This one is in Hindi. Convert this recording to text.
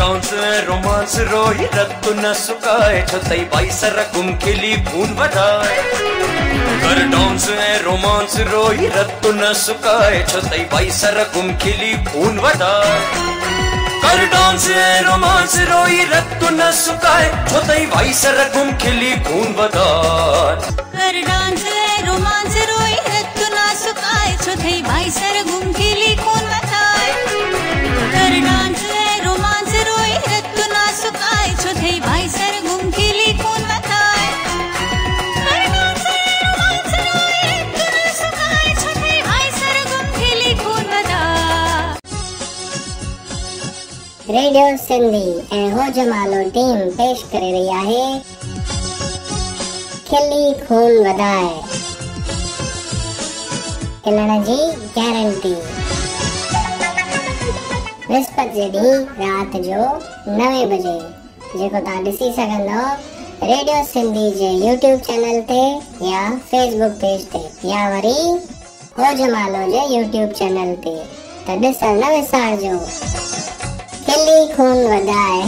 डांस रोमांस रोई रत्तु न सुकाए छतई बाई सर गुम खिली खून वधाए कर डांस रोमांस रोई रत्तु न सुकाए छतई बाई सर गुम खिली खून वधाए कर डांस रोमांस रोई रत्तु न सुकाए छतई बाई सर गुम खिली खून वधाए कर डांस रोमांस रोई रत्तु न सुकाए छतई बाई सर गुम खिली खून वधाए कर डांस रोमांस रोई रत्तु न सुकाए छतई बाई सर गुम खिली खून वधाए कर डांस रोमांस रोई रत्तु न सुकाए छतई बाई सर गुम खिली खून वधाए। रेडियो सिंधी ऐं हो जमालो टीम पेश करे रही आहे खिली खून वधाए खिलण जी गारंटी। विस्पत जे ॾींहुं रात जो 9 बजे जेको तव्हां ॾिसी सघंदो रेडियो सिंधी जे यूट्यूब चैनल ते या फेसबुक पेज ते या वरी हो जमालो जे यूट्यूब चैनल ते त ॾिसण न विसारजो। खिली खून वधाए।